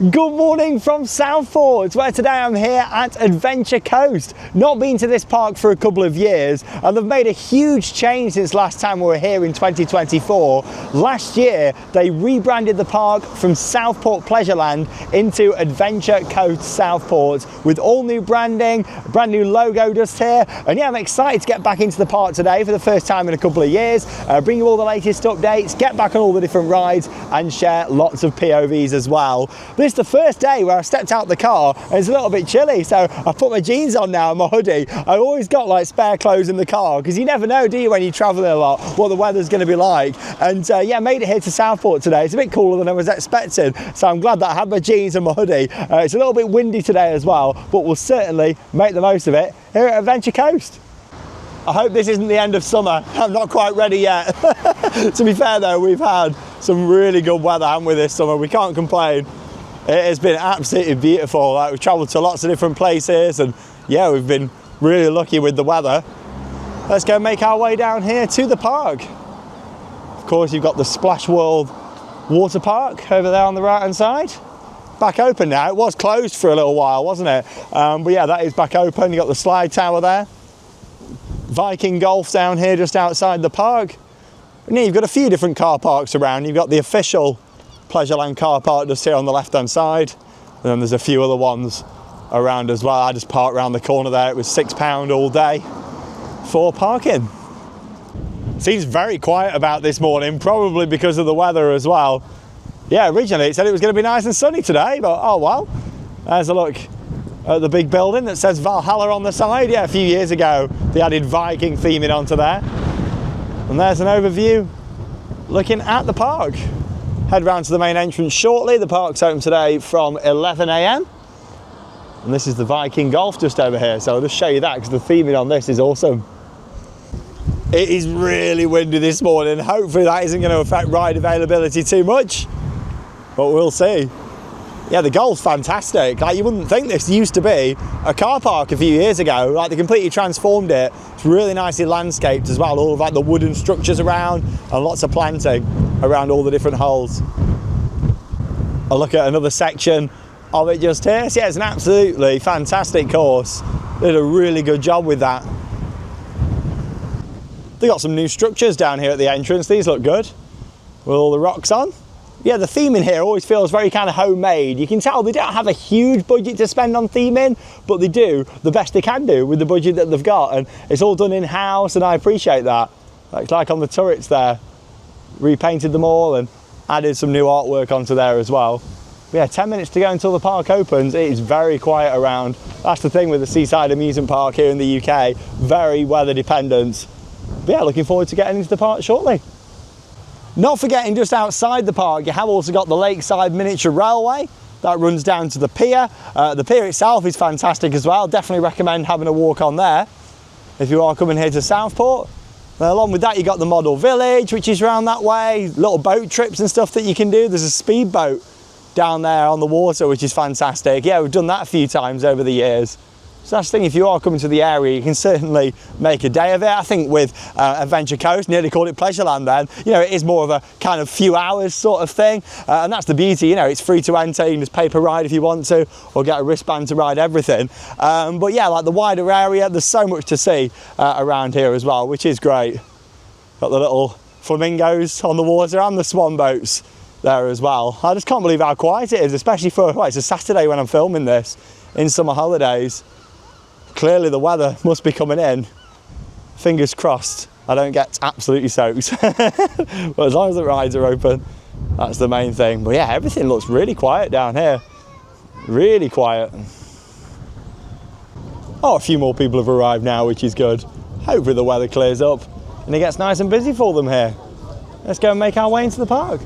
Good morning from Southport, where today I'm here at Adventure Coast. Not been to this park for a couple of years, and they've made a huge change since last time we were here in 2024. Last year, they rebranded the park from Southport Pleasureland into Adventure Coast Southport with all new branding, brand new logo just here. And yeah, I'm excited to get back into the park today for the first time in a couple of years, bring you all the latest updates, get back on all the different rides, and share lots of POVs as well. This is the first day where I stepped out the car and it's a little bit chilly, so I put my jeans on now and my hoodie. I always got like spare clothes in the car because you never know, do you, when you're traveling a lot, what the weather's going to be like. And yeah, made it here to Southport today. It's a bit cooler than I was expecting, so I'm glad that I had my jeans and my hoodie. It's a little bit windy today as well, but we'll certainly make the most of it here at Adventure Coast. I hope this isn't the end of summer. I'm not quite ready yet. To be fair though, we've had some really good weather, haven't we, this summer? We can't complain. It has been absolutely beautiful. Like, we've travelled to lots of different places, and yeah, we've been really lucky with the weather. Let's go make our way down here to the park. Of course, you've got the Splash World water park over there on the right hand side. Back open now. It was closed for a little while, wasn't it? But yeah, that is back open. You've got the slide tower there. Viking Golf down here just outside the park. And yeah, you've got a few different car parks around. You've got the official Pleasureland car park just here on the left hand side, and then there's a few other ones around as well. I just parked around the corner there. It was £6 all day for parking. Seems very quiet about this morning, probably because of the weather as well. Yeah, originally it said it was going to be nice and sunny today, but oh well. There's a look at the big building that says Valhalla on the side. Yeah, a few years ago they added Viking theming onto there. And there's an overview looking at the park. Head round to the main entrance shortly. The park's open today from 11 AM. And this is the Viking Golf just over here. So I'll just show you that because the theming on this is awesome. It is really windy this morning. Hopefully that isn't going to affect ride availability too much, but we'll see. Yeah, the Golf's fantastic. Like, you wouldn't think this used to be a car park a few years ago. Like, they completely transformed it. It's really nicely landscaped as well. All of like the wooden structures around and lots of planting around all the different holes. I'll look at another section of it just here. So yeah, it's an absolutely fantastic course. They did a really good job with that. They got some new structures down here at the entrance. These look good with all the rocks on. Yeah, the theming here always feels very kind of homemade. You can tell they don't have a huge budget to spend on theming, but they do the best they can do with the budget that they've got, and it's all done in-house, and I appreciate that. Like on the turrets there, repainted them all and added some new artwork onto there as well. But yeah, 10 minutes to go until the park opens. It is very quiet around. That's the thing with the Seaside Amusement Park here in the UK, very weather dependent. But yeah, looking forward to getting into the park shortly. Not forgetting, just outside the park, you have also got the Lakeside Miniature Railway that runs down to the pier. The pier itself is fantastic as well. Definitely recommend having a walk on there if you are coming here to Southport. Along with that, you got the Model Village, which is around that way. Little boat trips and stuff that you can do. There's a speedboat down there on the water, which is fantastic. Yeah, we've done that a few times over the years. So that's the thing, if you are coming to the area, you can certainly make a day of it. I think with Adventure Coast, nearly called it Pleasureland then, you know, it is more of a kind of few hours sort of thing. And that's the beauty, you know, it's free to enter. You can just pay per ride if you want to, or get a wristband to ride everything. But yeah, like the wider area, there's so much to see around here as well, which is great. Got the little flamingos on the water and the swan boats there as well. I just can't believe how quiet it is, especially for, well, it's a Saturday when I'm filming this in summer holidays. Clearly the weather must be coming in. Fingers crossed I don't get absolutely soaked. But as long as the rides are open, that's the main thing. But yeah, everything looks really quiet down here. Really quiet. Oh, a few more people have arrived now, which is good. Hopefully the weather clears up and it gets nice and busy for them here. Let's go and make our way into the park.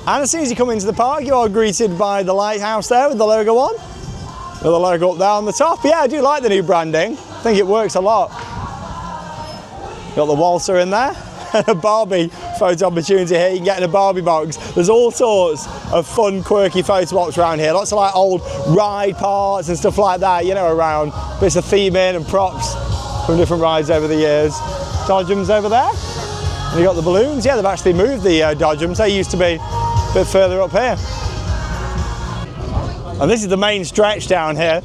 And as soon as you come into the park, you are greeted by the lighthouse there with the logo on. With the logo up there on the top. Yeah, I do like the new branding. I think it works a lot. Got the waltzer in there. A Barbie photo opportunity here. You can get in a Barbie box. There's all sorts of fun, quirky photo ops around here. Lots of like old ride parts and stuff like that, you know, around. Bits of theming and props from different rides over the years. Dodgems over there. And you got the balloons. Yeah, they've actually moved the Dodgems. They used to be a bit further up here. And this is the main stretch down here,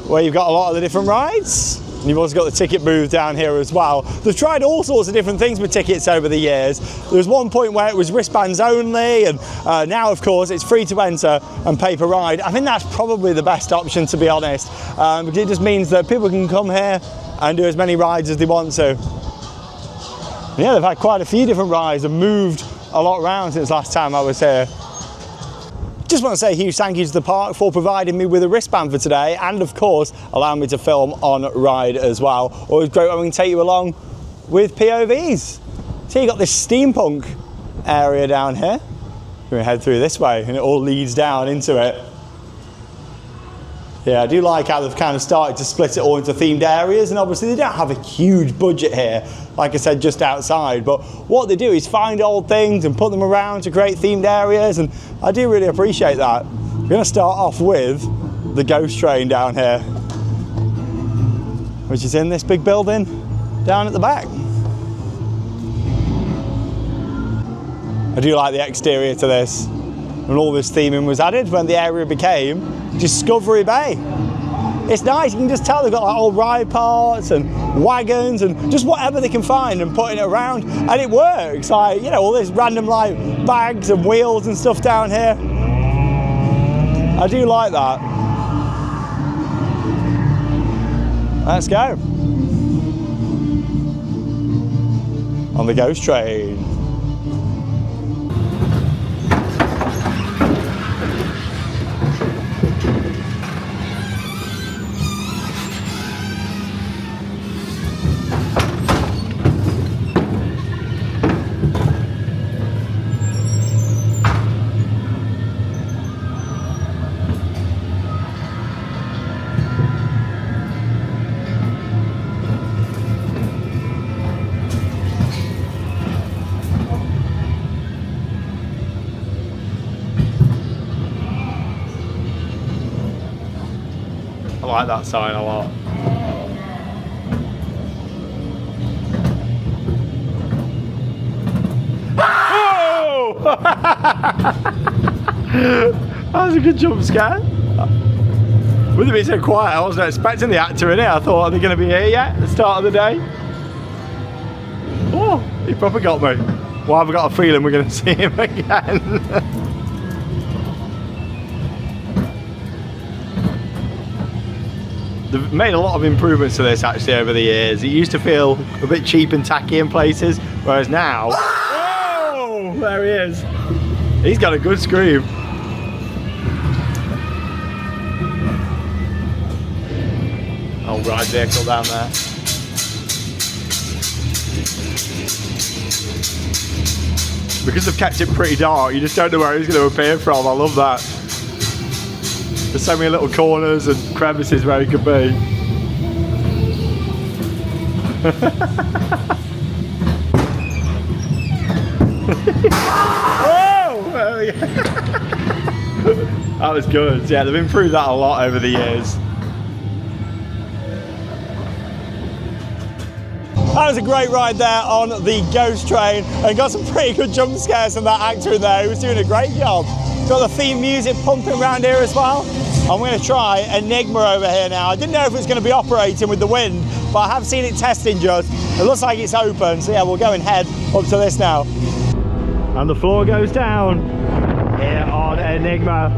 where you've got a lot of the different rides. And you've also got the ticket booth down here as well. They've tried all sorts of different things with tickets over the years. There was one point where it was wristbands only, and now, of course, it's free to enter and pay per ride. I think that's probably the best option, to be honest, because it just means that people can come here and do as many rides as they want to. And yeah, they've had quite a few different rides and moved a lot around since last time I was here. Just want to say a huge thank you to the park for providing me with a wristband for today, and of course allowing me to film on ride as well. Always great when we can take you along with POVs. So you got this steampunk area down here. We're going to head through this way and it all leads down into it. Yeah, I do like how they've kind of started to split it all into themed areas, and obviously they don't have a huge budget here, like I said, just outside, but what they do is find old things and put them around to create themed areas, and I do really appreciate that. We're going to start off with the ghost train down here, which is in this big building down at the back. I do like the exterior to this, and all this theming was added when the area became Discovery Bay. It's nice, you can just tell they've got like old ride parts and wagons and just whatever they can find and putting it around, and it works. Like, you know, all this random like bags and wheels and stuff down here. I do like that. Let's go on the ghost train. I like that sign a lot. Oh! That was a good jump scare. With it being so quiet, I wasn't expecting the actor in it. I thought, are they going to be here yet at the start of the day? Oh, he probably got me. Well, I've got a feeling we're going to see him again. They've made a lot of improvements to this actually over the years. It used to feel a bit cheap and tacky in places, whereas now, oh, there he is. He's got a good scream. Old ride vehicle down there. Because they've kept it pretty dark, you just don't know where he's going to appear from. I love that. There's so many little corners and crevices where he could be. Oh! That was good. Yeah, they've improved that a lot over the years. That was a great ride there on the ghost train, and got some pretty good jump scares from that actor in there. He was doing a great job. Got the theme music pumping around here as well. I'm going to try Enigma over here now. I didn't know if it was going to be operating with the wind, but I have seen it testing just. It looks like it's open, so yeah, we'll go and head up to this now. And the floor goes down here on Enigma.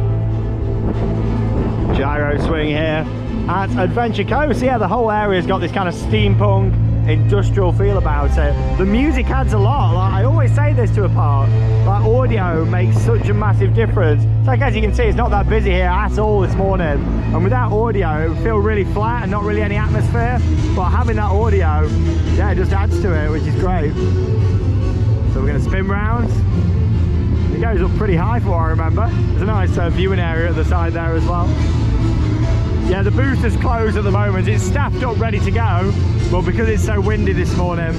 Gyro swing here at Adventure Coast. Yeah, the whole area's got this kind of steampunk, industrial feel about it. The music adds a lot. Like, I always say this to a park, like, audio makes such a massive difference. So as you can see, it's not that busy here at all this morning, and without audio it would feel really flat and not really any atmosphere, but having that audio, yeah, it just adds to it, which is great. So we're going to spin round. It goes up pretty high for what I remember. There's a nice viewing area at the side there as well. Yeah, the booth is closed at the moment. It's staffed up, ready to go, but because it's so windy this morning,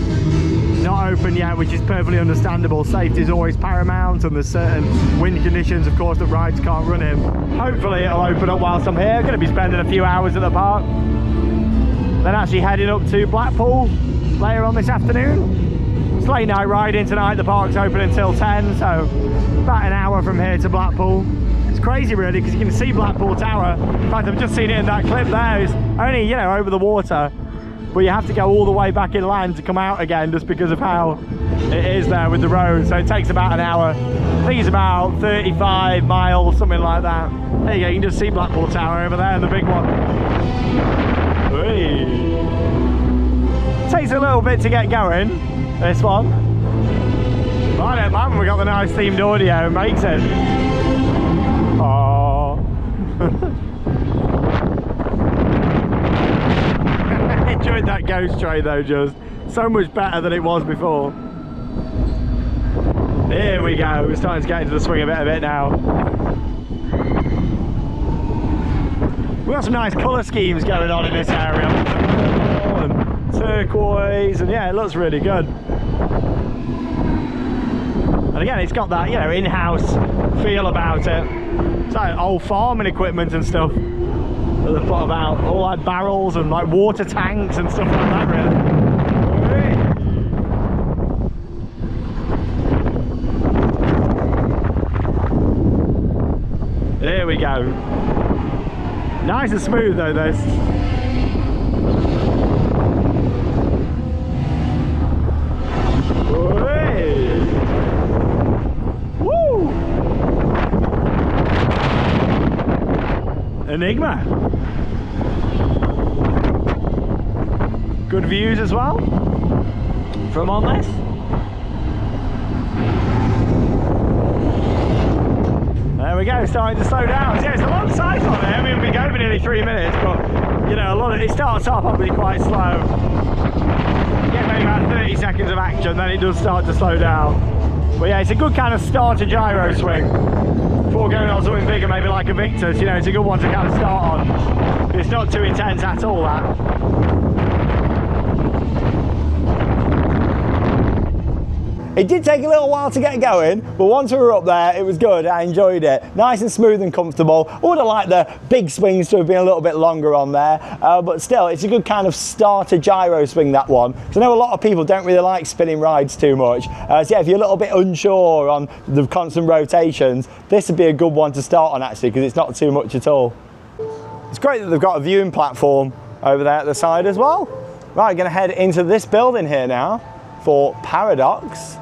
not open yet, which is perfectly understandable. Safety is always paramount, and there's certain wind conditions, of course, that rides can't run in. Hopefully it'll open up whilst I'm here. Going to be spending a few hours at the park, then actually heading up to Blackpool later on this afternoon. It's late night riding tonight. The park's open until 10, so about an hour from here to Blackpool. It's crazy really, because you can see Blackpool Tower. In fact, I've just seen it in that clip there. It's only, you know, over the water, but you have to go all the way back inland to come out again, just because of how it is there with the road. So it takes about an hour. I think it's about 35 miles, something like that. There you go, you can just see Blackpool Tower over there, the big one. Whee. Takes a little bit to get going, this one. But I don't mind when we got the nice themed audio, it makes it. Oh. Enjoyed that ghost train though, just so much better than it was before. Here we go, we're starting to get into the swing of it now. We've got some nice colour schemes going on in this area. And turquoise, and yeah, it looks really good. And again, it's got that, you know, in-house feel about it. It's like old farming equipment and stuff that they've put about, all like barrels and like water tanks and stuff like that, really. There we go. Nice and smooth though, this. Woo! Enigma. Good views as well from on this. There we go, starting to slow down. Yeah, it's a long cycle there. I mean, we've been going for nearly 3 minutes, but you know, a lot of it starts off probably quite slow. You get maybe about 30 seconds of action, then it does start to slow down. But yeah, it's a good kind of starter gyro swing before going on something bigger, maybe like a Victor's. You know, it's a good one to kind of start on. It's not too intense at all, that. It did take a little while to get going, but once we were up there, it was good. I enjoyed it. Nice and smooth and comfortable. I would have liked the big swings to have been a little bit longer on there, but still, it's a good kind of starter gyro swing, that one. Because I know a lot of people don't really like spinning rides too much. So yeah, if you're a little bit unsure on the constant rotations, this would be a good one to start on actually, because it's not too much at all. It's great that they've got a viewing platform over there at the side as well. Right, going to head into this building here now for Paradox.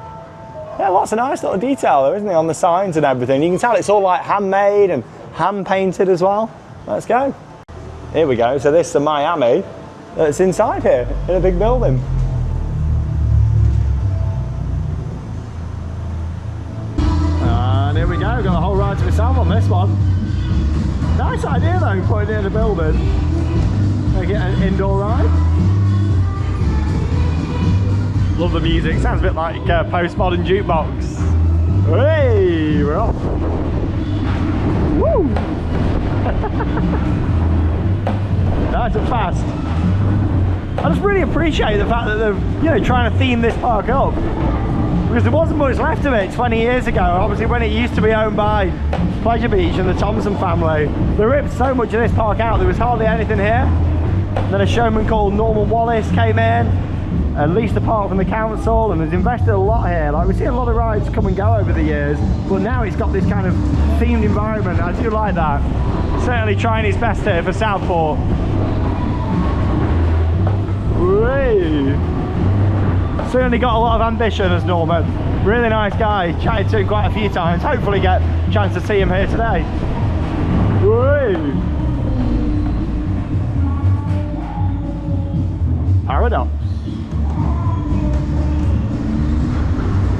Yeah, lots of nice little detail there, isn't there, on the signs and everything. You can tell it's all like handmade and hand painted as well. Let's go. Here we go. So this is the Miami that's inside here in a big building. And here we go. Got the whole ride to myself on this one. Nice idea though, putting it in a building. Make it an indoor ride. Love the music, sounds a bit like a postmodern jukebox. Hey, we're off. Woo! Nice and fast. I just really appreciate the fact that they're, you know, trying to theme this park up, because there wasn't much left of it 20 years ago. Obviously, when it used to be owned by Pleasure Beach and the Thompson family, they ripped so much of this park out. There was hardly anything here. And then a showman called Norman Wallace came in and leased the park from the council, and has invested a lot here. Like, we've seen a lot of rides come and go over the years, but now it's got this kind of themed environment. I do like that. Certainly trying his best here for Southport. Whee! Certainly got a lot of ambition as Norman. Really nice guy. Chatted to him quite a few times. Hopefully get a chance to see him here today. Whee! Paradox.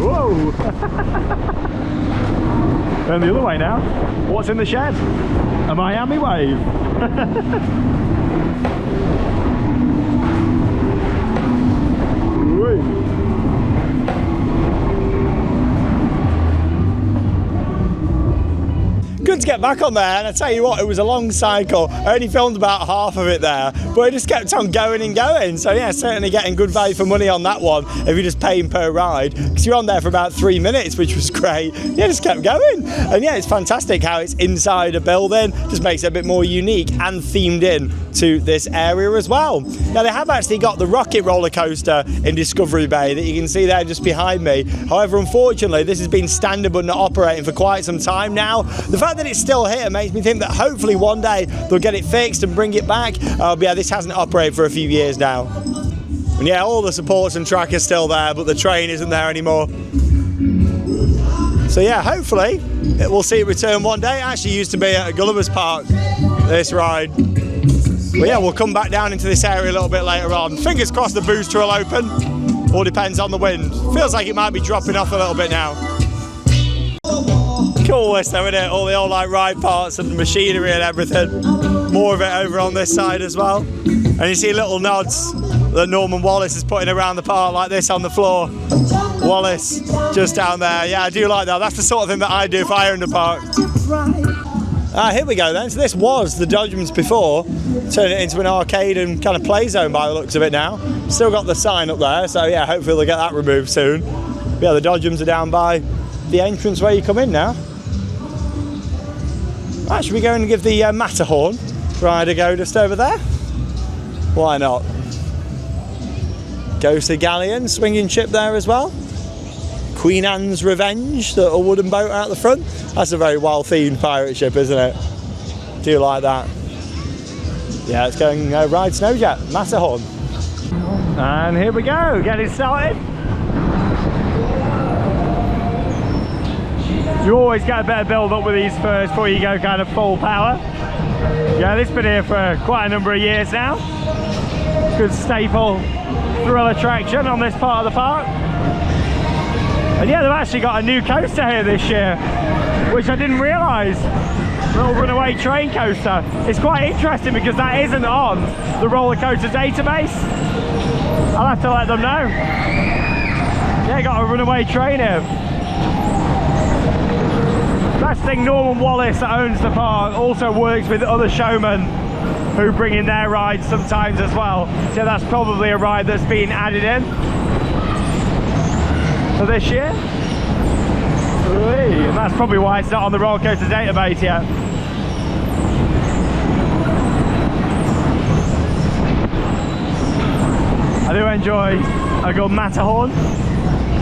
Whoa! And the other way now. What's in the shed? A Miami wave. Good to get back on there, and I tell you what, it was a long cycle. I only filmed about half of it there, but it just kept on going and going. So yeah, certainly getting good value for money on that one if you're just paying per ride, because you're on there for about 3 minutes, which was great. Yeah, just kept going. And yeah, it's fantastic how it's inside a building, just makes it a bit more unique and themed in to this area as well. Now, they have actually got the rocket roller coaster in Discovery Bay that you can see there just behind me. However, unfortunately, this has been standard but not operating for quite some time now. The fact fact that it's still here makes me think that hopefully one day they'll get it fixed and bring it back. But yeah, this hasn't operated for a few years now. And yeah, all the supports and track are still there, but the train isn't there anymore. So yeah, hopefully we'll see it return one day. It actually used to be at Gulliver's Park, this ride. But yeah, we'll come back down into this area a little bit later on. Fingers crossed the booster will open. All depends on the wind. Feels like it might be dropping off a little bit now. Cool this though, isn't it? All the old like ride parts and machinery and everything. More of it over on this side as well. And you see little nods that Norman Wallace is putting around the park like this on the floor. Wallace just down there. Yeah, I do like that. That's the sort of thing that I do if I owned a park. Here we go then. So this was the Dodgems before. Turned it into an arcade and kind of play zone by the looks of it now. Still got the sign up there, so yeah, hopefully they'll get that removed soon. But yeah, the Dodgems are down by the entrance where you come in now. Right, should we go and give the Matterhorn ride a go just over there? Why not? Ghostly Galleon, swinging ship there as well. Queen Anne's Revenge, the wooden boat out the front. That's a very well-themed pirate ship, isn't it? Do like that. Yeah, it's going ride Snowjet, Matterhorn. And here we go, getting started. You always get a better build-up with these first before you go kind of full power. Yeah, this has been here for quite a number of years now. Good staple thrill attraction on this part of the park. And yeah, they've actually got a new coaster here this year, which I didn't realise. Little runaway train coaster. It's quite interesting because that isn't on the roller coaster database. I'll have to let them know. Yeah, got a runaway train here. That's the thing, Norman Wallace that owns the park also works with other showmen who bring in their rides sometimes as well. So that's probably a ride that's been added in for this year. And that's probably why it's not on the roller coaster database yet. I do enjoy a good Matterhorn.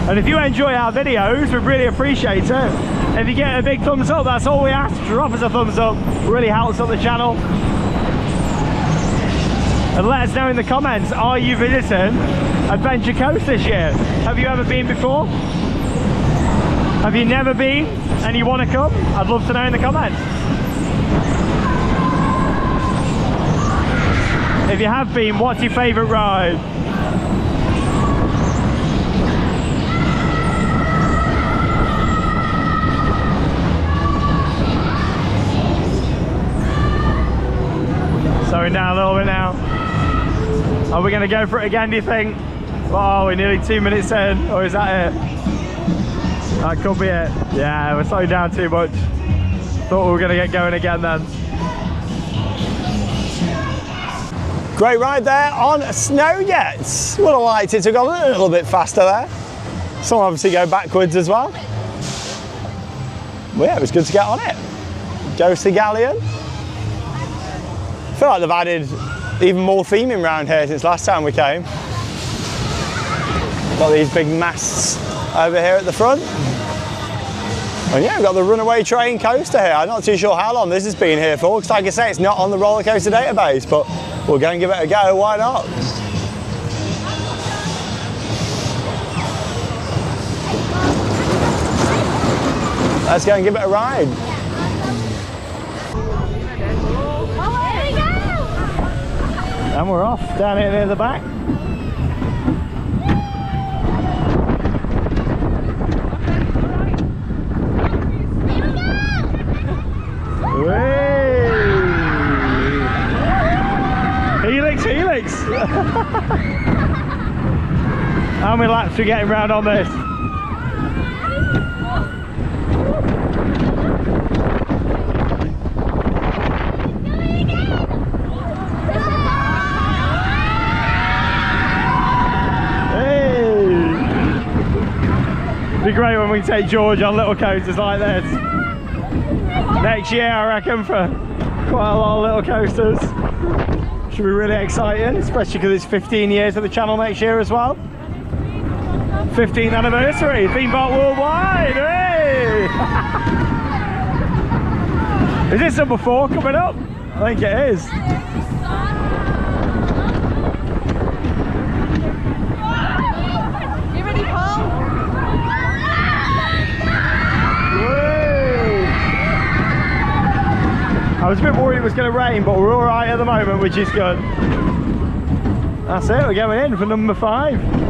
And if you enjoy our videos, we really appreciate it. If you get a big thumbs up, that's all we ask. Drop us a thumbs up. It really helps on the channel. And let us know in the comments, are you visiting Adventure Coast this year? Have you ever been before? Have you never been and you want to come? I'd love to know in the comments. If you have been, what's your favourite ride? Slowing down a little bit now. Are we going to go for it again, do you think? Oh, we're nearly 2 minutes in, or is that it? That could be it. Yeah, we're slowing down too much. Thought we were going to get going again then. Great ride there on Snowjets. Would have liked it to go a little bit faster there. Some obviously go backwards as well. Well, yeah, it was good to get on it. Ghostly Galleon. I feel like they've added even more theming around here since last time we came. Got these big masts over here at the front. And yeah, we've got the runaway train coaster here. I'm not too sure how long this has been here for, because like I say, it's not on the roller coaster database, but we'll go and give it a go, why not? Let's go and give it a ride. And we're off down here near the back. Helix, helix! How many laps are we getting round on this? It'd be great when we take George on little coasters like this. Next year, I reckon, for quite a lot of little coasters. Should be really exciting, especially because it's 15 years of the channel next year as well. 15th anniversary, theme park worldwide, hey! Is this number 4 coming up? I think it is. You ready, Paul? Woo! I was a bit worried it was going to rain, but we're all right at the moment, which is good. That's it, we're going in for number 5.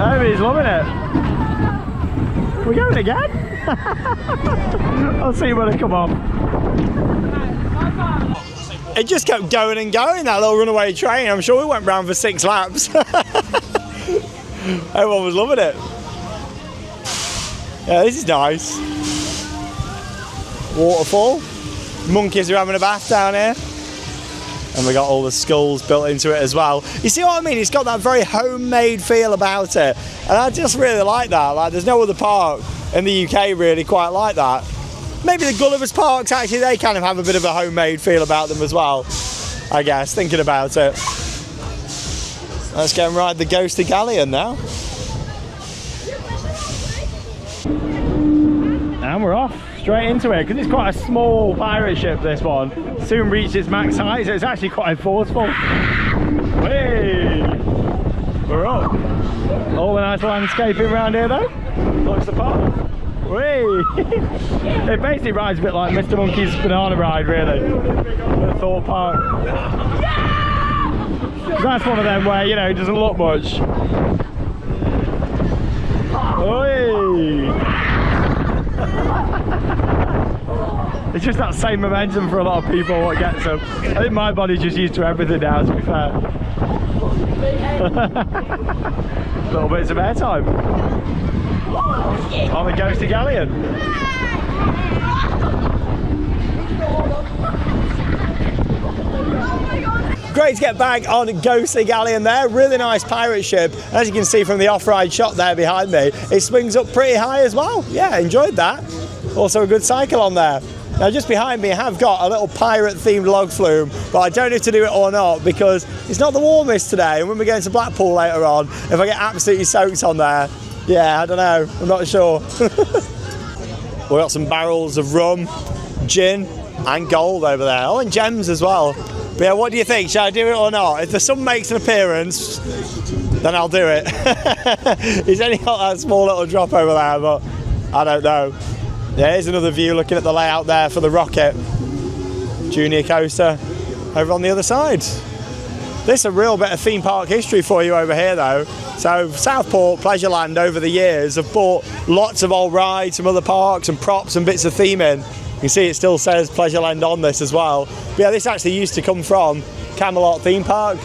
Everybody's loving it. We're going again? I'll see when I come off. It just kept going and going, that little runaway train. I'm sure we went round for 6 laps. Everyone was loving it. Yeah, this is nice. Waterfall. Monkeys are having a bath down here. And we got all the skulls built into it as well. You see what I mean? It's got that very homemade feel about it. And I just really like that. Like, there's no other park in the UK really quite like that. Maybe the Gulliver's Parks, actually, they kind of have a bit of a homemade feel about them as well, I guess, thinking about it. Let's go and ride the Ghostly Galleon now. And we're off straight into it, because it's quite a small pirate ship, this one. Soon reached its max height, so it's actually quite forceful. Hey! We're up. All the nice landscaping around here though. Looks the part. Whee! It basically rides a bit like Mr. Monkey's banana ride, really. At Thorpe Park. That's one of them where, you know, it doesn't look much. Whee! It's just that same momentum for a lot of people what gets them. I think my body's just used to everything now, to be fair. Little bits of airtime on the Ghostly Galleon. Great to get back on Ghostly Galleon there. Really nice pirate ship. As you can see from the off-ride shot there behind me, it swings up pretty high as well. Yeah, enjoyed that. Also a good cycle on there. Now just behind me I have got a little pirate themed log flume, but I don't know if to do it or not because it's not the warmest today, and when we get into Blackpool later on, if I get absolutely soaked on there, yeah, I don't know, I'm not sure. We've got some barrels of rum, gin and gold over there. Oh, and gems as well. But yeah, what do you think? Shall I do it or not? If the sun makes an appearance, then I'll do it. It's only got that small little drop over there, but I don't know. Yeah, here's another view looking at the layout there for the rocket. Junior coaster over on the other side. This is a real bit of theme park history for you over here though. So Southport Pleasureland over the years have bought lots of old rides from other parks and props and bits of theming. You can see it still says Pleasureland on this as well. But yeah, this actually used to come from Camelot theme park.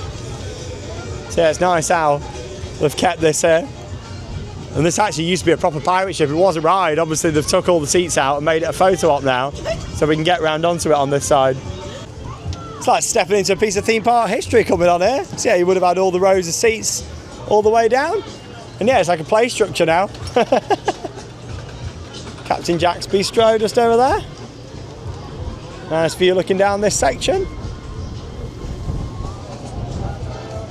So yeah, it's nice how they've kept this here. And this actually used to be a proper pirate ship. It was a ride. Obviously they've took all the seats out and made it a photo op now, so we can get round onto it on this side. It's like stepping into a piece of theme park history coming on here. So yeah, you would have had all the rows of seats all the way down. And yeah, it's like a play structure now. Captain Jack's Bistro just over there. Nice view looking down this section.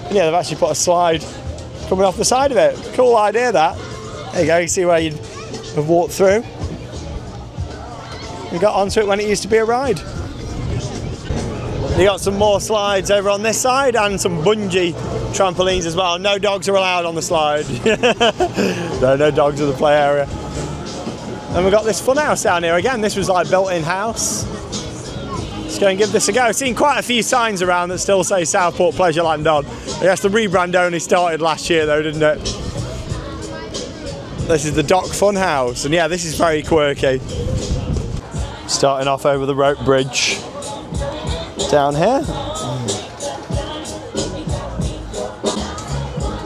And yeah, they've actually put a slide coming off the side of it. Cool idea that. There you go, you see where you'd have walked through. You got onto it when it used to be a ride. You got some more slides over on this side and some bungee trampolines as well. No dogs are allowed on the slide. No dogs in the play area. And we've got this fun house down here. Again, this was like built-in house. Let's go and give this a go. I've seen quite a few signs around that still say Southport Pleasureland on. I guess the rebrand only started last year though, didn't it? This is the Dock Fun House, and yeah, this is very quirky. Starting off over the rope bridge down here.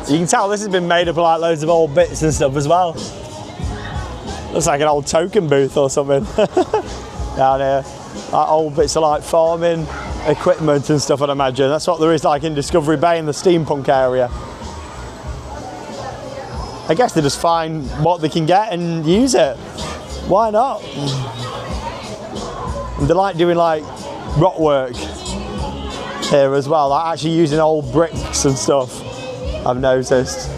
You can tell this has been made up of like loads of old bits and stuff as well. Looks like an old token booth or something. Down here. Like old bits of like farming equipment and stuff, I'd imagine. That's what there is like in Discovery Bay in the steampunk area. I guess they just find what they can get and use it. Why not? And they like doing like rock work here as well, like actually using old bricks and stuff, I've noticed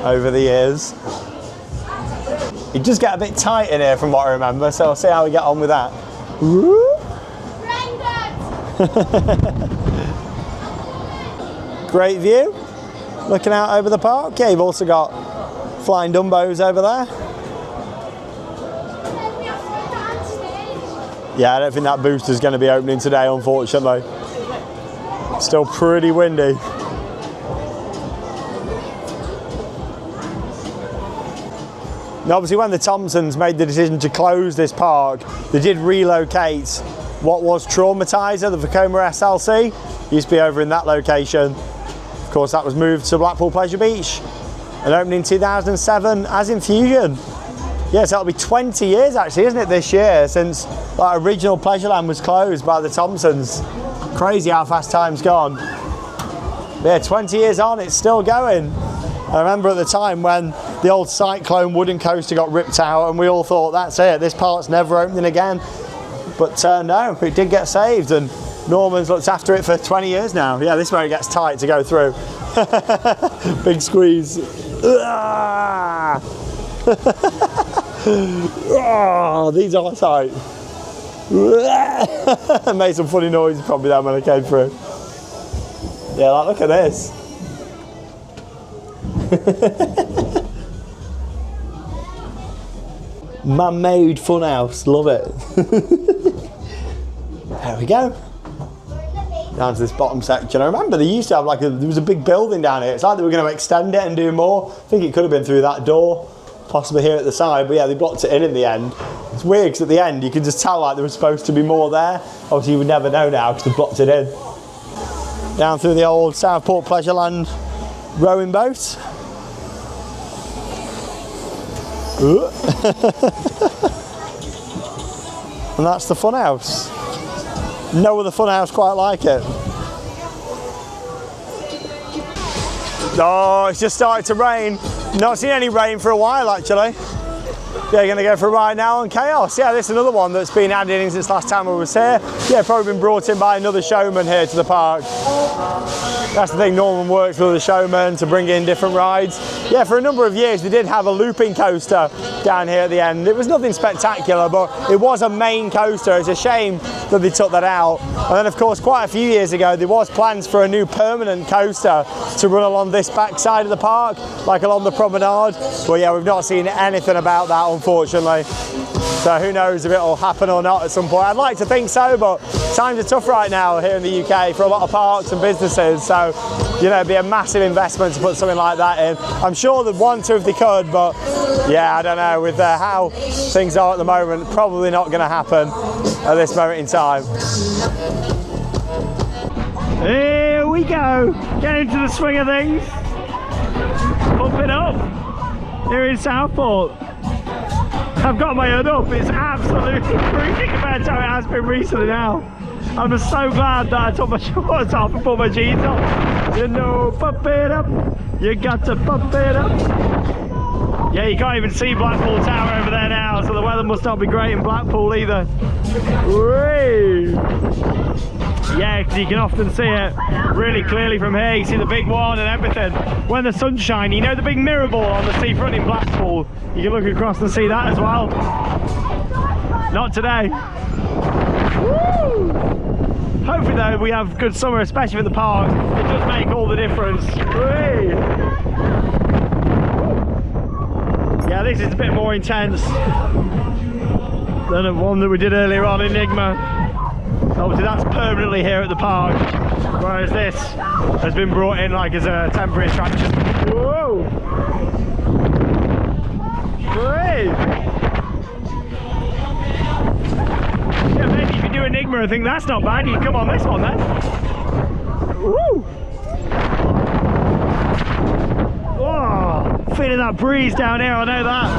over the years. It does get a bit tight in here from what I remember, so I'll see how we get on with that. Great view, looking out over the park. Yeah, you've also got flying Dumbos over there. Yeah, I don't think that booster's going to be opening today, unfortunately. Still pretty windy. Now, obviously, when the Thompsons made the decision to close this park, they did relocate what was Traumatizer, the Vekoma SLC. Used to be over in that location. Of course, that was moved to Blackpool Pleasure Beach and opened in 2007 as Infusion. Yes, that'll be 20 years actually, isn't it, this year, since that original Pleasureland was closed by the Thompsons. Crazy how fast time's gone. But yeah, 20 years on, it's still going. I remember at the time when the old Cyclone wooden coaster got ripped out and we all thought, that's it, this park's never opening again. But no, it did get saved and Norman's looked after it for 20 years now. Yeah, this is where it gets tight to go through. Big squeeze. Oh, these are tight. Made some funny noises probably then when I came through. Yeah, like, look at this. Man-made funhouse, love it. There we go. Down to this bottom section. I remember they used to have there was a big building down here. It's like they were going to extend it and do more. I think it could have been through that door, possibly here at the side, but yeah, they blocked it in the end. It's weird because at the end you could just tell like there was supposed to be more there. Obviously you would never know now because they blocked it in. Down through the old Southport Pleasureland rowing boat. And that's the funhouse. No other funhouse quite like it. Oh, it's just started to rain. Not seen any rain for a while actually. Yeah, going to go for a ride now on Chaos. Yeah, this is another one that's been added in since last time I was here. Yeah, probably been brought in by another showman here to the park. That's the thing, Norman works with the showman to bring in different rides. Yeah, for a number of years they did have a looping coaster down here at the end. It was nothing spectacular, but it was a main coaster. It's a shame that they took that out. And then of course, quite a few years ago, there was plans for a new permanent coaster to run along this back side of the park, like along the promenade. But yeah, we've not seen anything about that, unfortunately. So who knows if it'll happen or not at some point. I'd like to think so, but times are tough right now here in the UK for a lot of parks and businesses. So, you know, it'd be a massive investment to put something like that in. I'm sure they'd want to if they could, but yeah, I don't know. With how things are at the moment, probably not going to happen at this moment in time. Here we go. Get into the swing of things. Pump it up. Here in Southport. I've got my hood up, it's absolutely freezing compared to how it has been recently now. I'm just so glad that I took my shorts off and put my jeans on. You know, pump it up, you got to pump it up. Yeah, you can't even see Blackpool Tower over there now, so the weather must not be great in Blackpool either. Whee! Yeah, because you can often see it really clearly from here. You see the big one and everything. When the sun's shining, you know the big mirror ball on the seafront in Blackpool? You can look across and see that as well. Not today. Woo! Hopefully though, we have good summer, especially for the park. It does make all the difference. Whee! Yeah, this is a bit more intense than the one that we did earlier on in Enigma. Obviously that's permanently here at the park, whereas this has been brought in like as a temporary attraction. Whoa! Great! Yeah, maybe if you do Enigma and think that's not bad, you can come on this one then. Woo! Oh, feeling that breeze down here, I know that.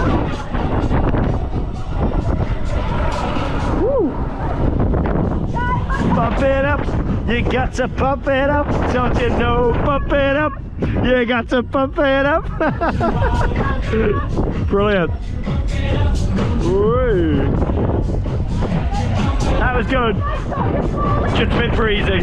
Woo! Pump it up, you got to pump it up, don't you know, pump it up, you got to pump it up. Brilliant. Woo. That that was good. Just a bit breezy.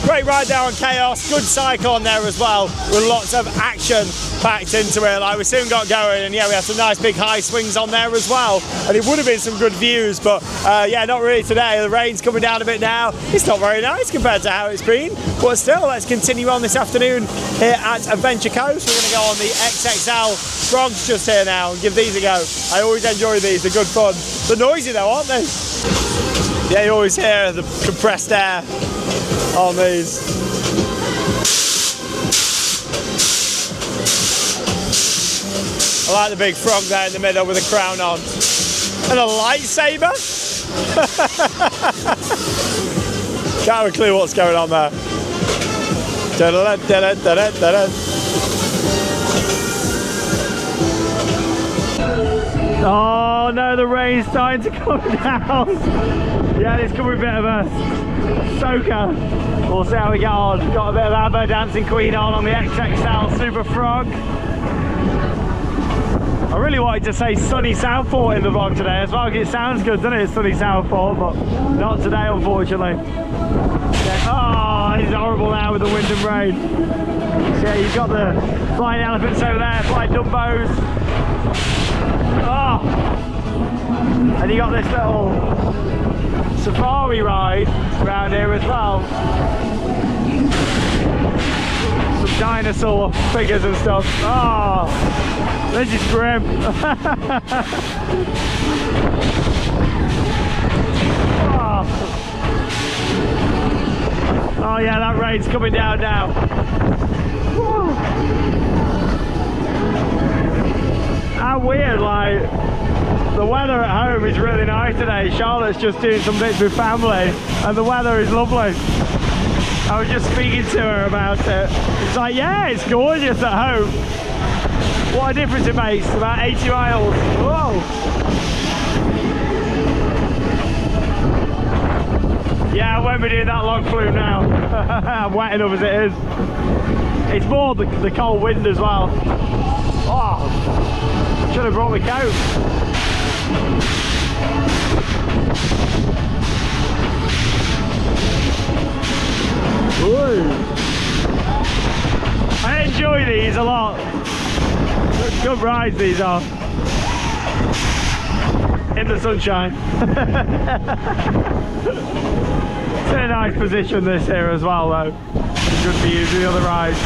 Great ride there on Chaos, good cycle on there as well, with lots of action packed into it. Like, we soon got going, and yeah, we had some nice big high swings on there as well, and it would have been some good views, but yeah, not really today. The rain's coming down a bit now. It's not very nice compared to how it's been, but still, let's continue on this afternoon here at Adventure Coast. We're going to go on the XXL frogs just here now and give these a go. I always enjoy these, they're good fun. They're noisy though, aren't they? Yeah, you always hear the compressed air on these. I like the big frog there in the middle with a crown on. And a lightsaber? Can't have a clue what's going on there. Oh no, the rain's starting to come down. Yeah, this could be a bit of a soaker. We'll see how we get on. Got a bit of ABBA Dancing Queen on the XXL Super Frog. I really wanted to say sunny Southport in the vlog today as well, because it sounds good, doesn't it, sunny Southport, but not today, unfortunately. Yeah. Oh, it's horrible now with the wind and rain. So yeah, you've got the flying elephants over there, flying Dumbos. Oh, and you got this little safari ride around here as well. Some dinosaur figures and stuff. Oh, this is grim. Oh yeah, that rain's coming down now. Woo. How weird, like, the weather at home is really nice today. Charlotte's just doing some bits with family and the weather is lovely. I was just speaking to her about it. It's like, yeah, it's gorgeous at home. What a difference it makes, about 80 miles. Whoa. Yeah, I won't be doing that long flume now. I'm wet enough as it is. It's more the cold wind as well. Oh, should have brought my coat. Ooh. I enjoy these a lot. Good rides these are. In the sunshine. It's in a nice position this here as well though. Good views of the other rides.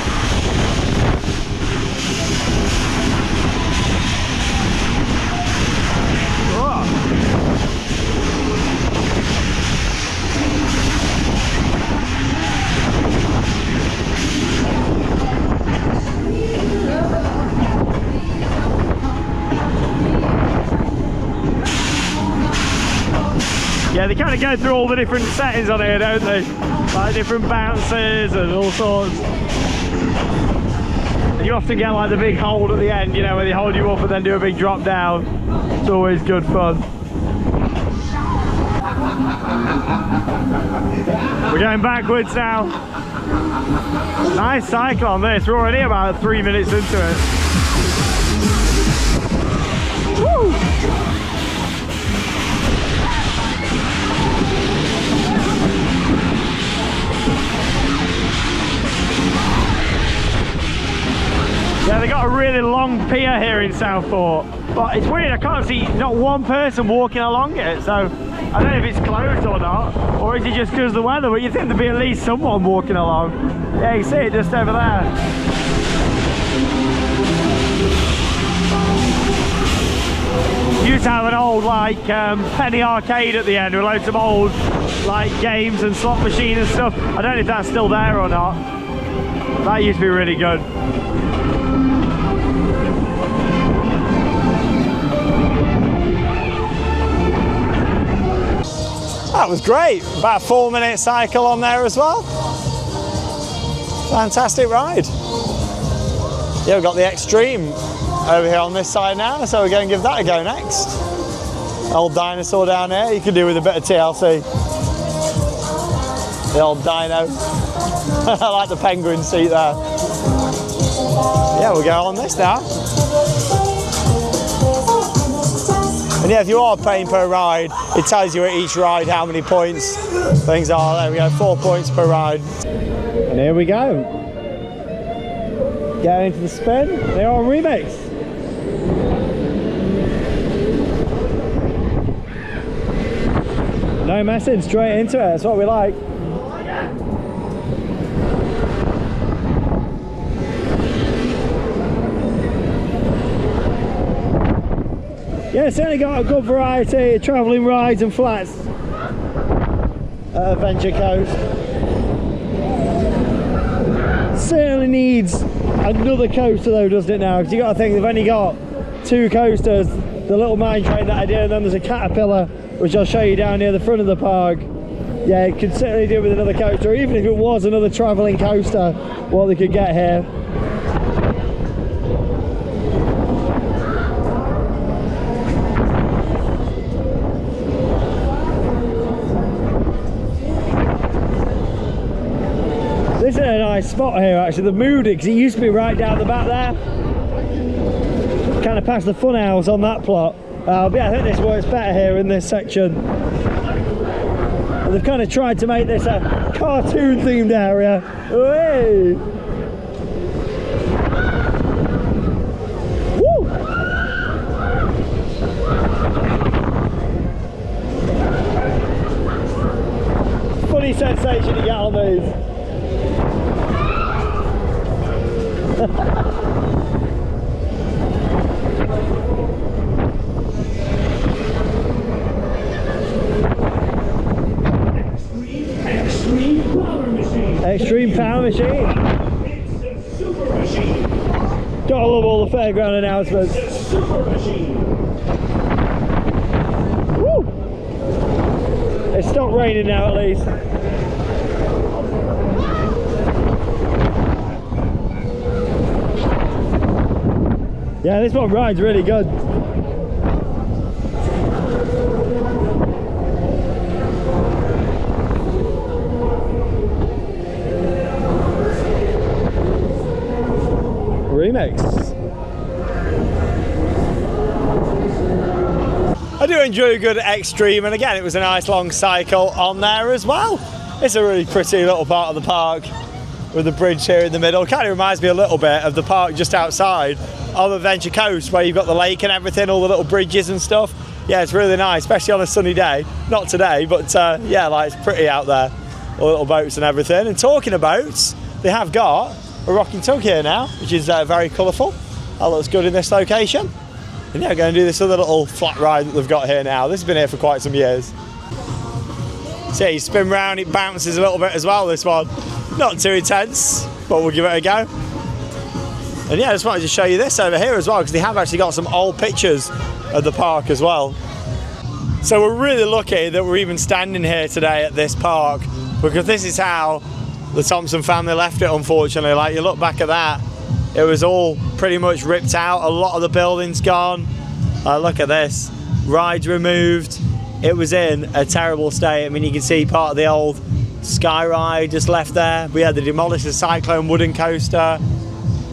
Yeah, they kind of go through all the different settings on here, don't they? Like different bounces and all sorts. And you often get like the big hold at the end, you know, where they hold you up and then do a big drop down. It's always good fun. We're going backwards now. Nice cycle on this. We're already about 3 minutes into it. Woo! Yeah, they got a really long pier here in Southport, but it's weird, I can't see not one person walking along it, so I don't know if it's closed or not, or is it just because of the weather, but you'd think there'd be at least someone walking along. Yeah, you see it just over there. Used to have an old like penny arcade at the end with loads of old like games and slot machine and stuff. I don't know if that's still there or not. That used to be really good. That was great. About a 4-minute cycle on there as well. Fantastic ride. Yeah, we've got the Extreme over here on this side now, so we're going to give that a go next. Old dinosaur down here, you could do with a bit of TLC. The old dino. I like the penguin seat there. Yeah, we'll go on this now. And yeah, if you are paying per ride, it tells you at each ride how many points things are. There we go, 4 points per ride. And here we go. Get into the spin. They're on remix. No messing, straight into it. That's what we like. Yeah, certainly got a good variety of travelling rides and flats at Adventure Coast. Certainly needs another coaster though, doesn't it now? Because you got to think they've only got 2 coasters. The little mine train that I did, and then there's a Caterpillar, which I'll show you down near the front of the park. Yeah, it could certainly do with another coaster, even if it was another travelling coaster, what they could get here. This is a nice spot here actually, the Moody, because it used to be right down the back there. Kind of past the fun house on that plot. But yeah, I think this works better here in this section. And they've kind of tried to make this a cartoon themed area. Hey! Woo! Funny sensation to get on these. Extreme power machine. It's the super machine. Gotta love all the fairground announcements. It's the super machine. Woo! It's stopped raining now at least. Yeah, this one rides really good. Remix. I do enjoy a good extreme, and again it was a nice long cycle on there as well. It's a really pretty little part of the park with the bridge here in the middle. Kind of reminds me a little bit of the park just outside of Adventure Coast, where you've got the lake and everything, all the little bridges and stuff. Yeah, it's really nice, especially on a sunny day. Not today, but yeah, like it's pretty out there. All the little boats and everything. And talking of boats, they have got a rocking tug here now, which is very colourful. That looks good in this location. And yeah, we're going to do this other little flat ride that they've got here now. This has been here for quite some years. So yeah, you spin round, it bounces a little bit as well, this one. Not too intense, but we'll give it a go. And yeah, I just wanted to show you this over here as well, because they have actually got some old pictures of the park as well. So we're really lucky that we're even standing here today at this park, because this is how the Thompson family left it, unfortunately. Like, you look back at that, it was all pretty much ripped out. A lot of the buildings gone. Look at this, rides removed. It was in a terrible state. I mean, you can see part of the old Sky Ride just left there. We had to demolish the Cyclone wooden coaster.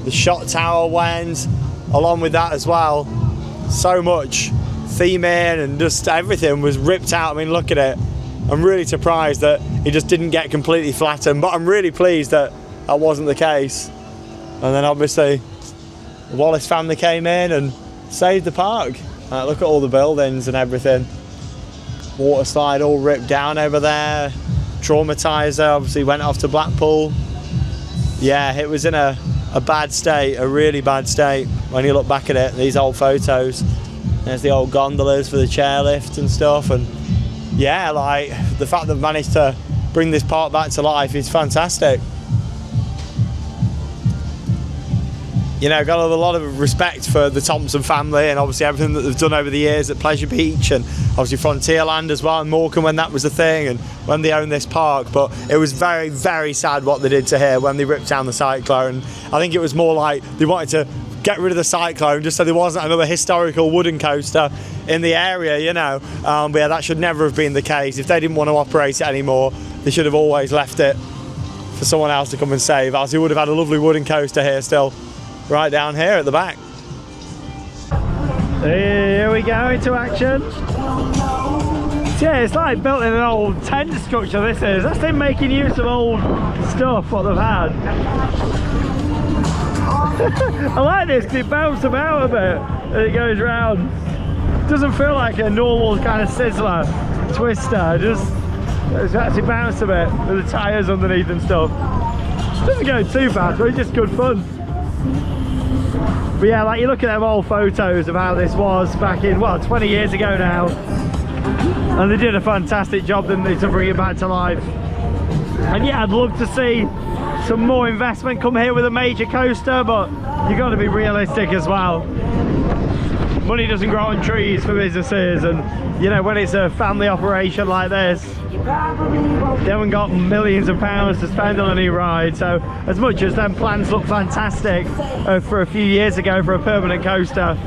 The shot tower went along with that as well. So much theming and just everything was ripped out. I mean, look at it. I'm really surprised that it just didn't get completely flattened, but I'm really pleased that that wasn't the case. And then obviously the Wallace family came in and saved the park. Look at all the buildings and everything. Water slide all ripped down over there. Traumatizer obviously went off to Blackpool. Yeah, it was in a bad state, a really bad state when you look back at it, these old photos. There's the old gondolas for the chairlift and stuff, and yeah, like the fact that they've managed to bring this park back to life is fantastic. You know, got a lot of respect for the Thompson family and obviously everything that they've done over the years at Pleasure Beach and obviously Frontierland as well, and Morecambe when that was a thing and when they owned this park. But it was very, very sad what they did to here when they ripped down the Cyclone. I think it was more like they wanted to get rid of the Cyclone just so there wasn't another historical wooden coaster in the area, you know. But yeah, that should never have been the case. If they didn't want to operate it anymore, they should have always left it for someone else to come and save, else we would have had a lovely wooden coaster here still, right down here at the back. Here we go, into action. Yeah, it's like built in an old tent structure, this is. That's them making use of old stuff, what they've had. I like this because it bounces about a bit and it goes round. Doesn't feel like a normal kind of sizzler twister, it's actually bounced a bit with the tyres underneath and stuff. Doesn't go too bad, but it's just good fun. But yeah, like you look at them old photos of how this was back in, well, 20 years ago now. And they did a fantastic job, didn't they, to bring it back to life. And yeah, I'd love to see some more investment come here with a major coaster, but you've got to be realistic as well. Money doesn't grow on trees for businesses, and you know, when it's a family operation like this, they haven't got millions of pounds to spend on a new ride. So as much as them plans look fantastic for a few years ago for a permanent coaster,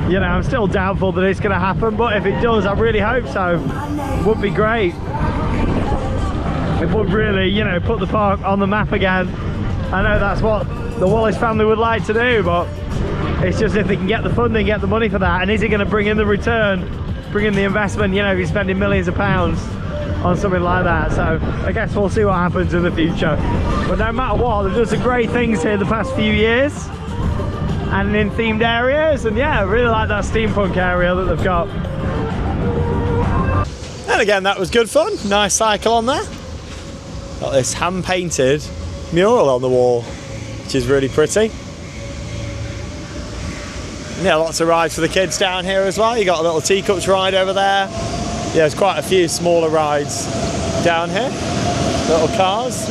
you know, I'm still doubtful that it's going to happen, but if it does, I really hope so. It would be great. It would really, you know, put the park on the map again. I know that's what the Wallace family would like to do, but it's just if they can get the funding, get the money for that, and is it going to bring in the return, bring in the investment, you know, if you're spending millions of pounds on something like that. So I guess we'll see what happens in the future. But no matter what, they've done some great things here the past few years, and in themed areas, and yeah, I really like that steampunk area that they've got. And again, that was good fun. Nice cycle on there. Got this hand-painted mural on the wall, which is really pretty. And yeah, lots of rides for the kids down here as well. You got a little teacups ride over there. Yeah, there's quite a few smaller rides down here. Little cars.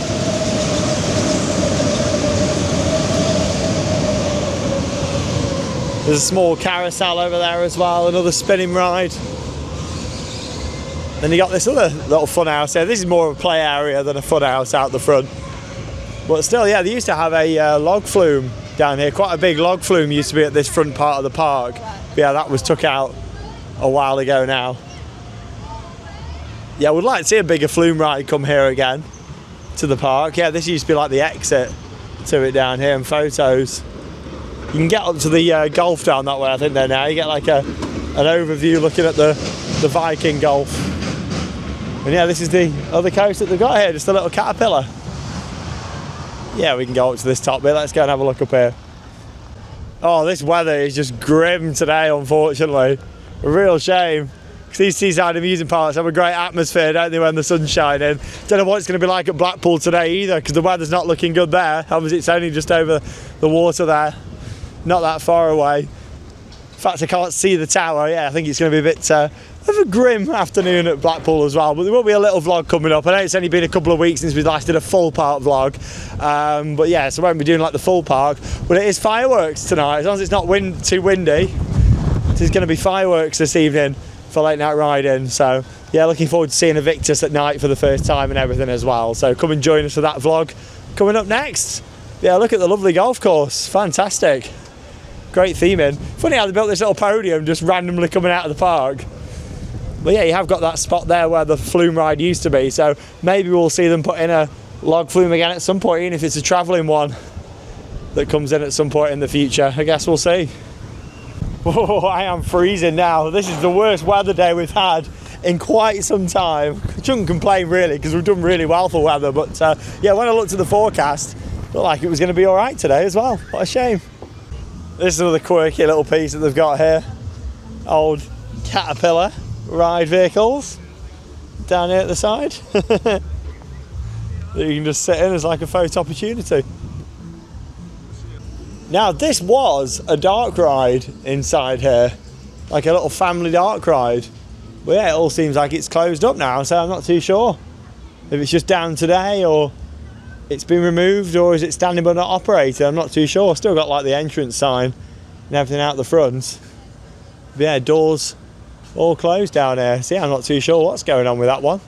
There's a small carousel over there as well, another spinning ride. Then you got this other little fun house here. This is more of a play area than a fun house out the front. But still, yeah, they used to have a log flume down here. Quite a big log flume used to be at this front part of the park. But yeah, that was took out a while ago now. Yeah, I would like to see a bigger flume ride come here again to the park. Yeah, this used to be like the exit to it down here, and photos. You can get up to the Golf down that way, I think, there now. You get like an overview looking at the Viking Golf. And yeah, this is the other coast that they've got here, just a little caterpillar. Yeah, we can go up to this top bit. Let's go and have a look up here. Oh, this weather is just grim today, unfortunately. A real shame. Because these seaside amusement parks have a great atmosphere, don't they, when the sun's shining. Don't know what it's going to be like at Blackpool today either, because the weather's not looking good there. Obviously, it's only just over the water there, not that far away. In fact, I can't see the tower. Yeah, I think it's going to be a bit of a grim afternoon at Blackpool as well. But there will be a little vlog coming up. I know it's only been a couple of weeks since we last did a full park vlog. But yeah, so I won't be doing like the full park. But it is fireworks tonight, as long as it's not too windy. There's going to be fireworks this evening for late night riding. So yeah, looking forward to seeing Invictus at night for the first time and everything as well. So come and join us for that vlog coming up next. Yeah, look at the lovely golf course. Fantastic. Great theming. Funny how they built this little podium just randomly coming out of the park. But yeah, you have got that spot there where the flume ride used to be, so maybe we'll see them put in a log flume again at some point, even if it's a travelling one that comes in at some point in the future. I guess we'll see. Whoa, I am freezing now. This is the worst weather day we've had in quite some time. I shouldn't complain really, because we've done really well for weather, but yeah, when I looked at the forecast, it looked like it was going to be alright today as well. What a shame. This is another quirky little piece that they've got here. Old Caterpillar ride vehicles down here at the side that you can just sit in as like a photo opportunity. Now this was a dark ride inside here, like a little family dark ride, but yeah, it all seems like it's closed up now, so I'm not too sure if it's just down today or it's been removed, or is it standing but not operating. I'm not too sure. Still got like the entrance sign and everything out the front, but yeah, doors all closed down here. So yeah, I'm not too sure what's going on with that one.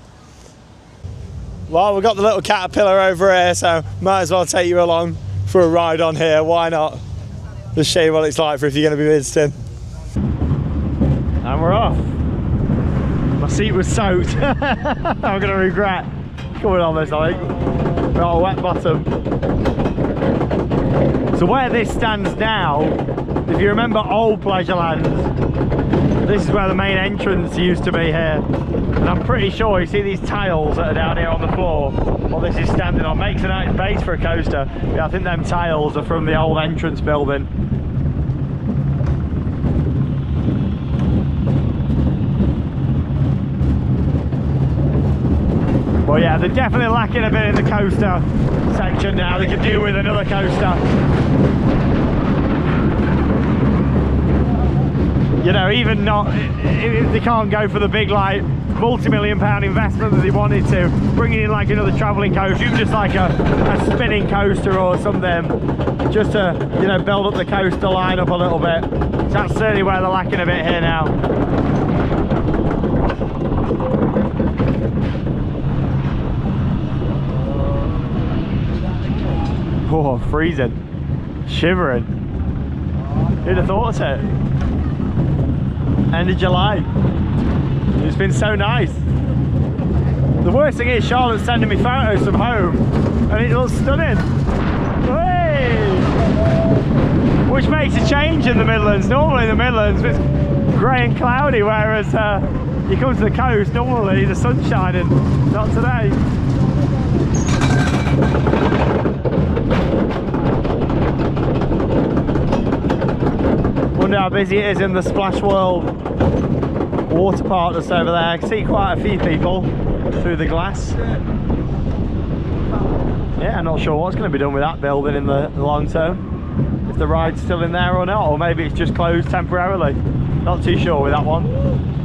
Well, we've got the little Caterpillar over here, so might as well take you along for a ride on here. Why not? Just show you what it's like for if you're going to be visiting. And we're off. My seat was soaked. I'm going to regret coming on this, I think. We're on a wet bottom. So where this stands now, if you remember old Pleasureland, this is where the main entrance used to be here. And I'm pretty sure you see these tiles that are down here on the floor. What this is standing on makes a nice base for a coaster. Yeah, I think them tiles are from the old entrance building. Well, yeah, they're definitely lacking a bit in the coaster section now. They could do with another coaster. You know, even not, if they can't go for the big, like, multi-million-pound investment that they wanted to, bringing in like another travelling coaster, even just like a spinning coaster or something, just to, you know, build up the coaster line up a little bit. So that's certainly where they're lacking a bit here now. Oh, freezing, shivering. Who'd have thought it? End of July. It's been so nice. The worst thing is Charlotte's sending me photos from home and it looks stunning. Hey! Which makes a change in the Midlands. Normally in the Midlands it's grey and cloudy, whereas you come to the coast, normally the sun's shining. Not today. Wonder how busy it is in the Splash World water park that's over there. I can see quite a few people through the glass. Yeah, I'm not sure what's going to be done with that building in the long term. If the ride's still in there or not, or maybe it's just closed temporarily. Not too sure with that one.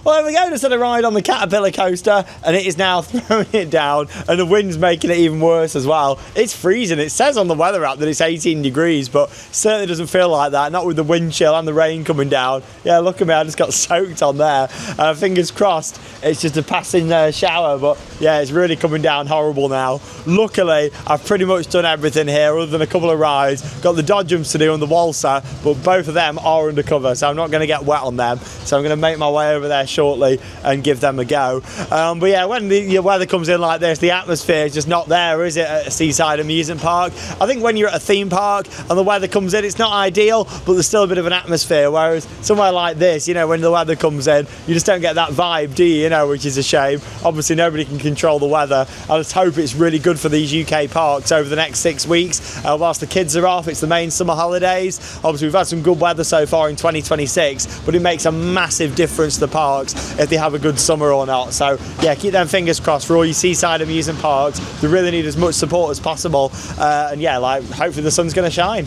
Well, there we go, just had a ride on the Caterpillar coaster and it is now throwing it down and the wind's making it even worse as well. It's freezing. It says on the weather app that it's 18 degrees, but certainly doesn't feel like that, not with the wind chill and the rain coming down. Yeah, look at me, I just got soaked on there. Fingers crossed it's just a passing shower, but yeah, it's really coming down horrible now. Luckily, I've pretty much done everything here other than a couple of rides. Got the dodgems to do on the Walser, but both of them are undercover, so I'm not going to get wet on them. So I'm going to make my way over there shortly and give them a go. But yeah, when the weather comes in like this, the atmosphere is just not there, is it, at a seaside amusement park? I think when you're at a theme park and the weather comes in, it's not ideal, but there's still a bit of an atmosphere, whereas somewhere like this, you know, when the weather comes in, you just don't get that vibe, do you? You know, which is a shame. Obviously nobody can control the weather. I just hope it's really good for these UK parks over the next 6 weeks whilst the kids are off. It's the main summer holidays. Obviously we've had some good weather so far in 2026, but it makes a massive difference to the parks if they have a good summer or not. So yeah, keep them fingers crossed for all your seaside amusement parks. They really need as much support as possible, and yeah, like, hopefully the sun's going to shine.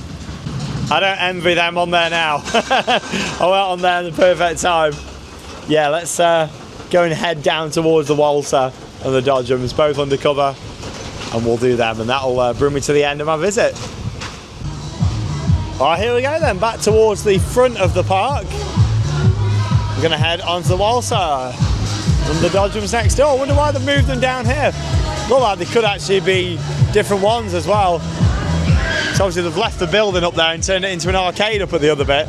I don't envy them on there now. I went on there in the perfect time. Yeah, let's go and head down towards the Walser and the dodgems, both undercover, and we'll do them, and that'll bring me to the end of my visit. Alright, here we go then, back towards the front of the park. We're going to head onto the Walser and the dodgems next door. I wonder why they've moved them down here. Look like they could actually be different ones as well. So obviously they've left the building up there and turned it into an arcade up at the other bit.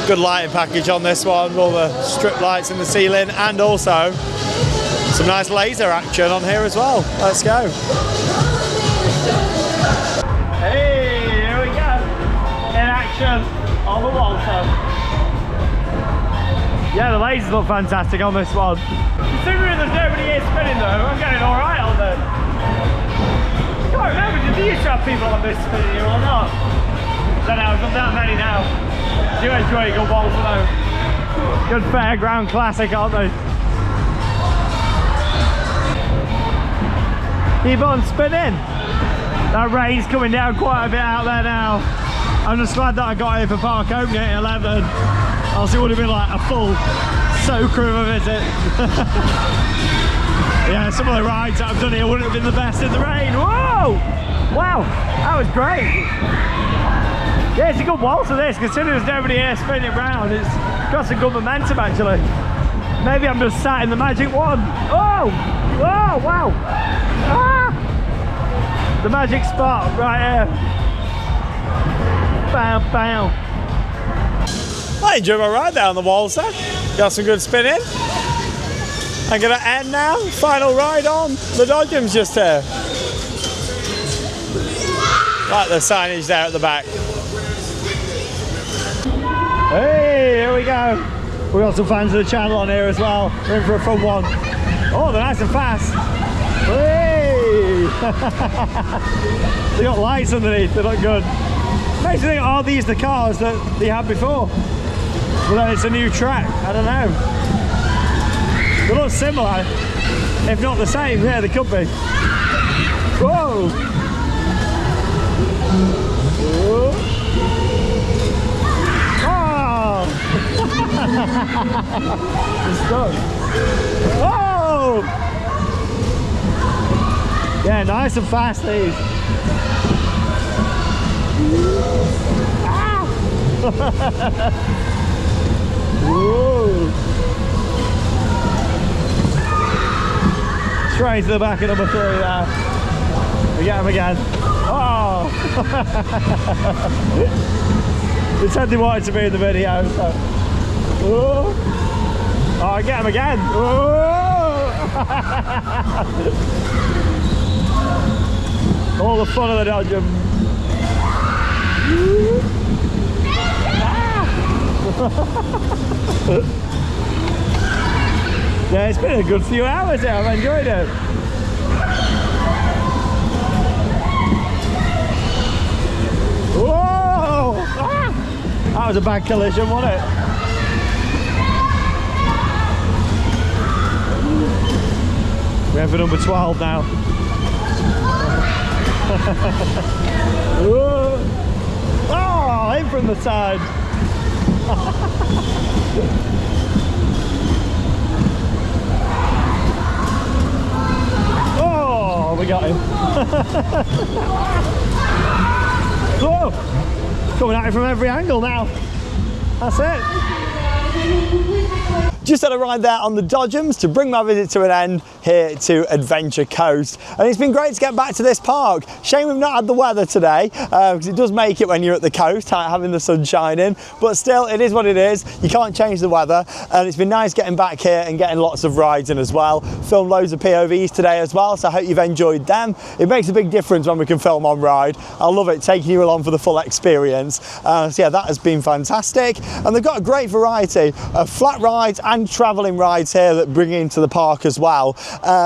Good lighting package on this one, all the strip lights in the ceiling, and also some nice laser action on here as well. Let's go. Hey, here we go. In action on the Walser. Yeah, the lasers look fantastic on this one. Considering there's nobody here spinning though, I'm getting alright on them. I can't remember, did you used to have people on this spinning here or not? I don't know, I've got that many now. Do enjoy a good Walser though. Good fairground classic, aren't they? Keep on spinning. That rain's coming down quite a bit out there now. I'm just glad that I got here for park opening at 11. Else it would have been like a full soaker of a visit. Yeah, some of the rides that I've done here wouldn't have been the best in the rain. Whoa! Wow, that was great. Yeah, it's a good Walser this, considering there's nobody here spinning it round. It's got some good momentum actually. Maybe I'm just sat in the magic one. Oh! Whoa, wow! Ah! The magic spot right here. Bam, bam. I enjoyed my ride there on the Walser. Got some good spinning. I'm gonna end now. Final ride on the Dodgems just here. Like the signage there at the back. Hey, here we go. We've got some fans of the channel on here as well. We're in for a fun one. Oh, they're nice and fast. Hey! They got lights underneath, they look good. Makes me think, are these the cars that they had before? But then it's a new track, I don't know. They look similar, if not the same. Yeah, they could be. Whoa! Whoa. Oh! It's stuck. Oh! Yeah, nice and fast these. Ah! Whoa! Straight to the back of number 3 there. We get him again. Oh! They said they wanted to be in the video, so. Oh, I get him again. All the fun of the Dodgem. Yeah, it's been a good few hours here. I've enjoyed it. Whoa! Ah! That was a bad collision, wasn't it? We're in for number 12 now. Oh, in from the side. Oh, we got him. Whoa! Coming at it from every angle now. That's it. Just had a ride there on the Dodgems to bring my visit to an end here to Adventure Coast. And it's been great to get back to this park. Shame we've not had the weather today, because it does make it when you're at the coast, having the sun shining. But still, it is what it is. You can't change the weather. And it's been nice getting back here and getting lots of rides in as well. Filmed loads of POVs today as well, so I hope you've enjoyed them. It makes a big difference when we can film on ride. I love it, taking you along for the full experience. So yeah, that has been fantastic. And they've got a great variety of flat rides and travelling rides here that bring into the park as well.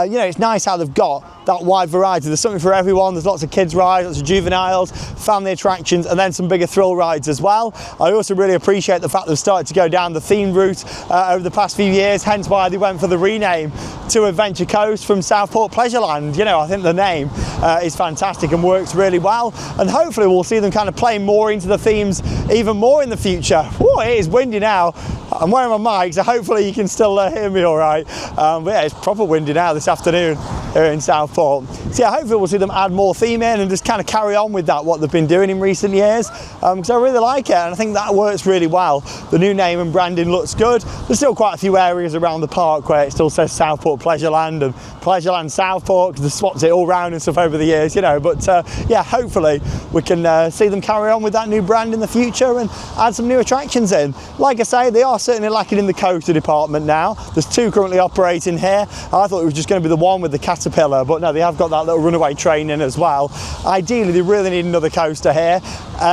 You know, it's nice how they've got that wide variety. There's something for everyone. There's lots of kids rides, lots of juveniles, family attractions, and then some bigger thrill rides as well. I also really appreciate the fact they've started to go down the theme route over the past few years, hence why they went for the rename to Adventure Coast from Southport Pleasureland. You know, I think the name is fantastic and works really well, and hopefully we'll see them kind of playing more into the themes even more in the future. Whoa, it is windy now. I'm wearing my mic, so hopefully you can still hear me all right. But yeah, it's proper windy now this afternoon here in Southport. So yeah, hopefully we'll see them add more theme in and just kind of carry on with that, what they've been doing in recent years, because I really like it, and I think that works really well. The new name and branding looks good. There's still quite a few areas around the park where it still says Southport Pleasureland and Pleasureland Southport, because they've swapped it all round and stuff over the years, you know. But yeah, hopefully we can see them carry on with that new brand in the future and add some new attractions in. Like I say, they are certainly lacking in the coaster department now. There's 2 currently operating here. I thought it was just going to be the one with the Caterpillar, but no, they have got that little runaway train in as well. Ideally, they really need another coaster here.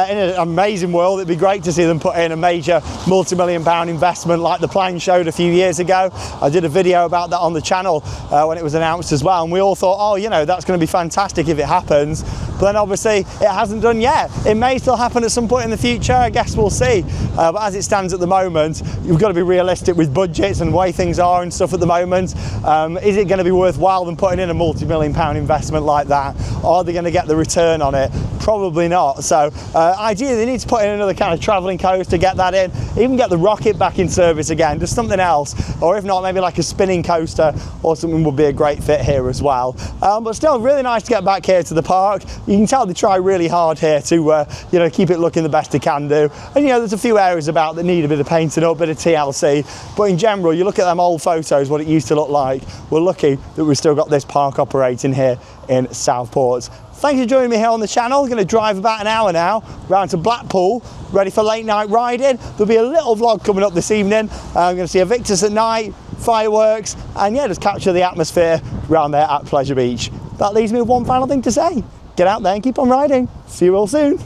In an amazing world, it'd be great to see them put in a major multi-million-pound investment like the plan showed a few years ago. I did a video about that on the channel when it was announced as well, and we all thought, oh, you know, that's going to be fantastic if it happens. But then obviously it hasn't done yet. It may still happen at some point in the future, I guess we'll see. But as it stands at the moment, you've got to be realistic with budgets and the way things are and stuff at the moment. Is it going to be worthwhile them putting in a multi-million-pound investment like that? Are they going to get the return on it? Probably not. So ideally they need to put in another kind of travelling coaster, get that in, even get the Rocket back in service again, just something else, or if not, maybe like a spinning coaster or something would be a great fit here as well. But still really nice to get back here to the park. You can tell they try really hard here to you know, keep it looking the best they can do. And you know, there's a few areas about that need a bit of painting up, a bit of TLC, but in general, you look at them old photos, what it used to look like. We're lucky that we've still got this first park operating here in Southport. Thanks for joining me here on the channel. I'm going to drive about an hour now round to Blackpool, ready for late night riding. There'll be a little vlog coming up this evening. I'm going to see Invictus at night, fireworks, and yeah, just capture the atmosphere around there at Pleasure Beach. That leaves me with one final thing to say. Get out there and keep on riding. See you all soon.